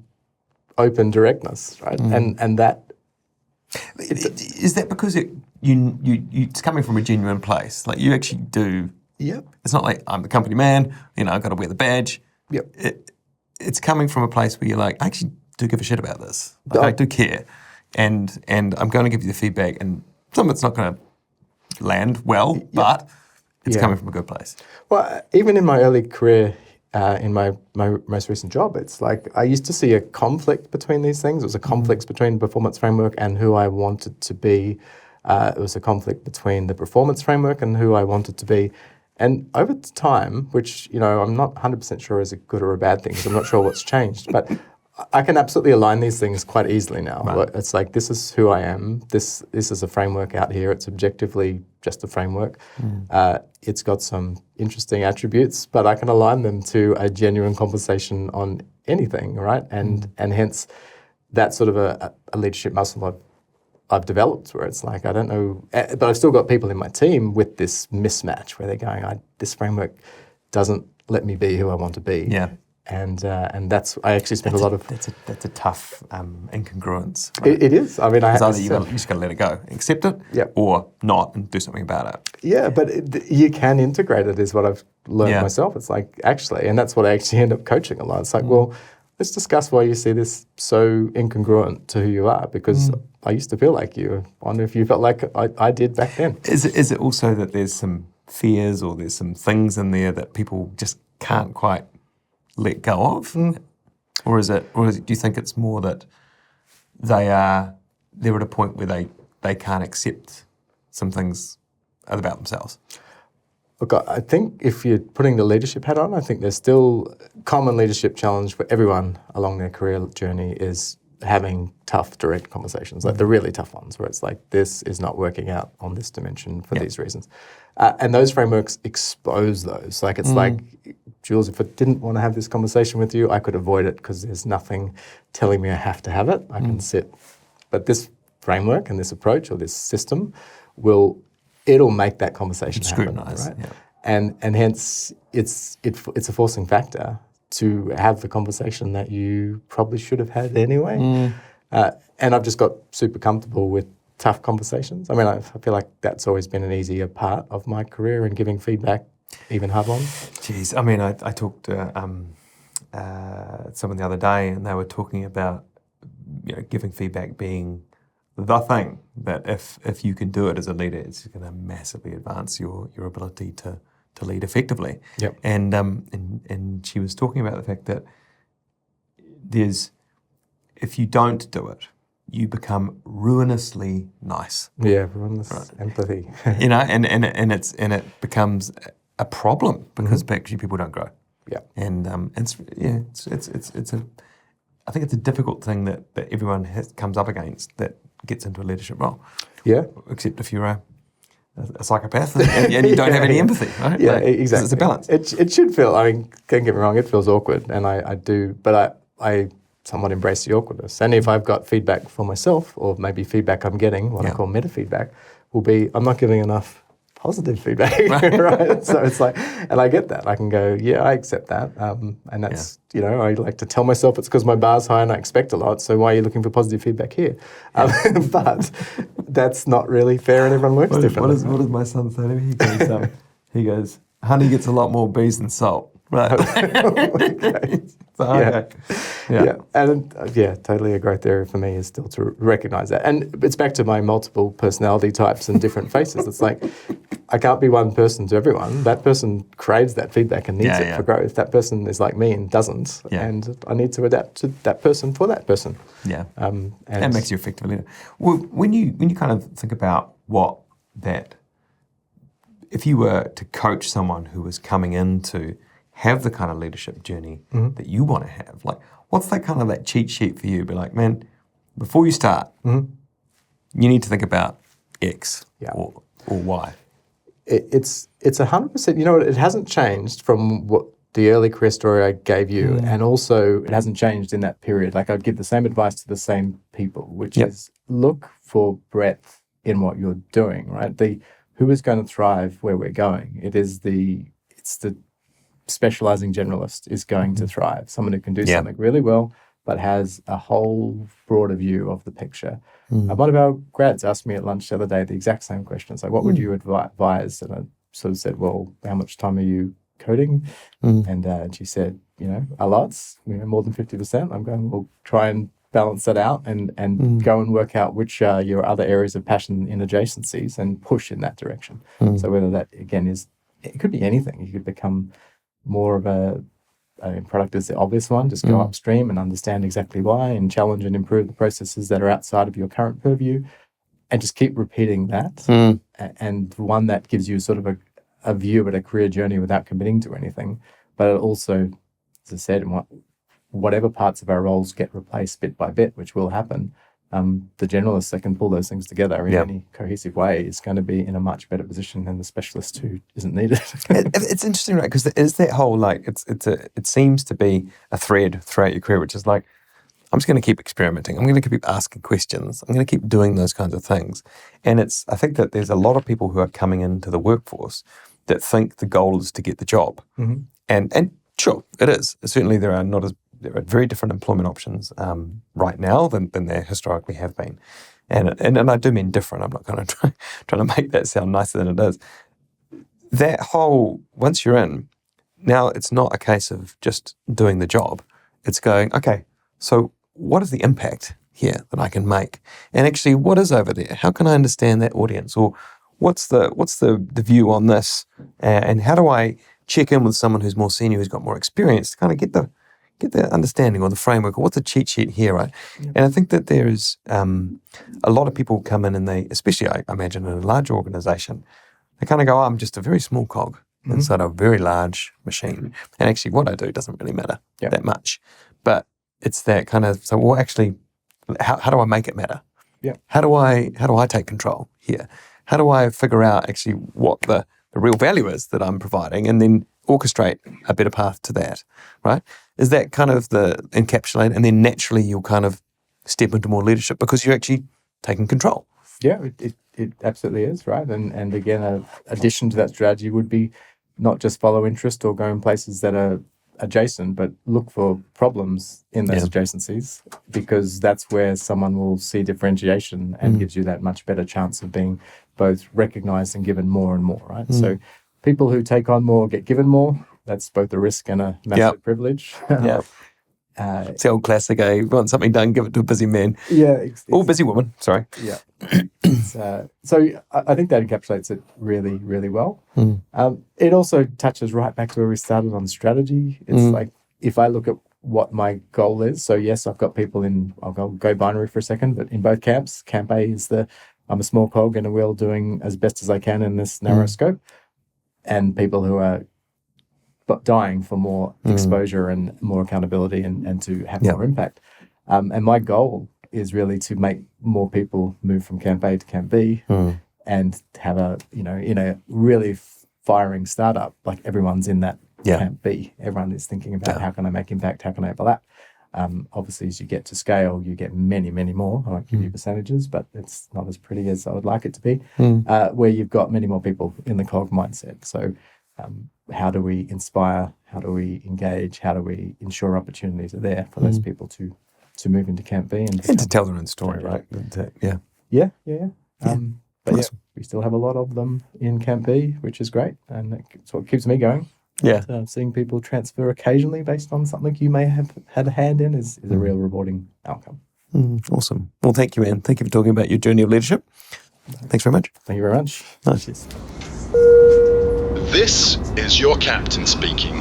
open directness, right? And that... Is that because it's coming from a genuine place? Like, you actually do... Yep. It's not like, I'm the company man, I've got to wear the badge. Yep. It's coming from a place where you're like, I actually do give a shit about this. Like, I do care. And I'm going to give you the feedback, and some of it's not going to land well, but it's coming from a good place. Well, even in my early career, in my most recent job, it's like I used to see a conflict between these things. It was a conflict between performance framework and who I wanted to be. It was a conflict between the performance framework and who I wanted to be. And over time, which, I'm not 100% sure is a good or a bad thing, because I'm not sure what's changed, but I can absolutely align these things quite easily now. Right. It's like, this is who I am. This is a framework out here. It's objectively just a framework. It's got some interesting attributes, but I can align them to a genuine conversation on anything, right? And hence, that's sort of a leadership muscle I've I've developed where it's like, I don't know, but I've still got people in my team with this mismatch where they're going, this framework doesn't let me be who I want to be. Yeah. And that's, I actually spend a lot of... That's a tough incongruence. Right? It is. I mean, It's either you just got to let it go, accept it, or not, and do something about it. Yeah, but you can integrate it, is what I've learned myself. It's like, actually, and that's what I actually end up coaching a lot. It's like, well, let's discuss why you see this so incongruent to who you are, because I used to feel like you. I wonder if you felt like I did back then. Is it also that there's some fears or there's some things in there that people just can't quite let go of? Or do you think it's more that they're at a point where they can't accept some things about themselves? Look, I think if you're putting the leadership hat on, I think there's still common leadership challenge for everyone along their career journey is having tough, direct conversations, like the really tough ones, where it's like, this is not working out on this dimension for these reasons. And those frameworks expose those. Like, it's like, Jules, if I didn't want to have this conversation with you, I could avoid it because there's nothing telling me I have to have it. I can sit. But this framework and this approach or this system it'll make that conversation happen, right? Yeah. And hence it's a forcing factor to have the conversation that you probably should have had anyway. And I've just got super comfortable with tough conversations. I mean, I feel like that's always been an easier part of my career and giving feedback, even hard ones. Jeez, I mean, I talked to someone the other day, and they were talking about giving feedback being the thing that if you can do it as a leader, it's going to massively advance your ability to lead effectively. Yep. And she was talking about the fact that if you don't do it, you become ruinously nice. Yeah, ruinous empathy. And it becomes a problem because actually people don't grow. Yeah. And I think it's a difficult thing that everyone comes up against that gets into a leadership role. Yeah. Except if you're a psychopath and you don't have any empathy, right? Yeah, exactly. It's a balance. It should feel, I mean, don't get me wrong, it feels awkward, and I do, but I somewhat embrace the awkwardness. And if I've got feedback for myself, or maybe feedback I'm getting, what I call meta feedback, will be, I'm not giving enough positive feedback, right? So it's like, and I get that. I can go, yeah, I accept that. And that's, I like to tell myself it's because my bar's high and I expect a lot, so why are you looking for positive feedback here? But that's not really fair, and everyone works differently. What does my son say to me? He goes, honey gets a lot more bees than salt. Right. Okay. Yeah. And totally a growth area for me is still to recognize that. And it's back to my multiple personality types and different faces. It's like, I can't be one person to everyone. That person craves that feedback and needs it for growth. That person is like me and doesn't. And I need to adapt to that person for that person. Yeah. And that makes you effective leader. Well, when you kind of think about if you were to coach someone who was coming in to have the kind of leadership journey that you want to have, like, what's that cheat sheet for you? Be like, man, before you start, you need to think about X or Y. It's 100%. It hasn't changed from what the early career story I gave you, and also it hasn't changed in that period. Like, I'd give the same advice to the same people, which is look for breadth in what you're doing. Right? Who is going to thrive where we're going? It's the specializing generalist is going to thrive. Someone who can do something really well, but has a whole broader view of the picture. One of our grads asked me at lunch the other day the exact same question. It's like, what would you advise? And I sort of said, well, how much time are you coding? And she said, a lot, more than 50%. I'm going, well, try and balance that out and go and work out which are your other areas of passion in adjacencies and push in that direction. So whether that, again, it could be anything. You could become more of a product is the obvious one, just go upstream and understand exactly why and challenge and improve the processes that are outside of your current purview, and just keep repeating that. And one that gives you sort of a view at a career journey without committing to anything. But it also, as I said, whatever parts of our roles get replaced bit by bit, which will happen, the generalist that can pull those things together in any cohesive way is going to be in a much better position than the specialist who isn't needed. It's interesting, right? Because there is that whole, it seems to be a thread throughout your career, which is like, I'm just going to keep experimenting. I'm going to keep asking questions. I'm going to keep doing those kinds of things. And I think that there's a lot of people who are coming into the workforce that think the goal is to get the job. Mm-hmm. And sure, it is. Certainly there are very different employment options right now than there historically have been. And I do mean different. I'm not going to trying to make that sound nicer than it is. That whole, once you're in, now it's not a case of just doing the job. It's going, okay, so what is the impact here that I can make? And actually, what is over there? How can I understand that audience? Or what's the view on this? And how do I check in with someone who's more senior, who's got more experience, to kind of get the understanding or the framework, or what's the cheat sheet here, right? Yeah. And I think that there is a lot of people come in and they, especially I imagine in a large organization, they kind of go, I'm just a very small cog inside a very large machine. And actually what I do doesn't really matter that much. But it's that kind of, so well, actually, how do I make it matter? Yeah. How do I take control here? How do I figure out actually what the real value is that I'm providing, and then orchestrate a better path to that, right? Is that kind of the encapsulate, and then naturally you'll kind of step into more leadership because you're actually taking control. Yeah, it absolutely is, right? And again, an addition to that strategy would be not just follow interest or go in places that are adjacent, but look for problems in those adjacencies, because that's where someone will see differentiation and gives you that much better chance of being both recognized and given more and more, right? So people who take on more get given more. That's both a risk and a massive privilege. It's the old classic, you want something done, give it to a busy man. Yeah. Or busy woman, sorry. Yeah. So I think that encapsulates it really, really well. It also touches right back to where we started on strategy. It's like, if I look at what my goal is, so yes, I've got people I'll go binary for a second, but in both camps, Camp A is I'm a small cog in a wheel doing as best as I can in this narrow scope, and people who are dying for more exposure and more accountability and to have more impact. And my goal is really to make more people move from Camp A to Camp B and have in a really firing startup, like everyone's in that Camp B. Everyone is thinking about how can I make impact, how can I overlap? Obviously, as you get to scale, you get many, many more. I won't give you percentages, but it's not as pretty as I would like it to be, where you've got many more people in the cog mindset. So how do we inspire? How do we engage? How do we ensure opportunities are there for those people to move into Camp B and to tell their own story, right? Yeah. But we still have a lot of them in Camp B, which is great, and it's what keeps me going. Yeah, seeing people transfer occasionally based on something you may have had a hand in is a real rewarding outcome. Awesome. Well, thank you, Anne. Thank you for talking about your journey of leadership. Thanks very much. Thank you very much. Nice. Cheers. This is your captain speaking.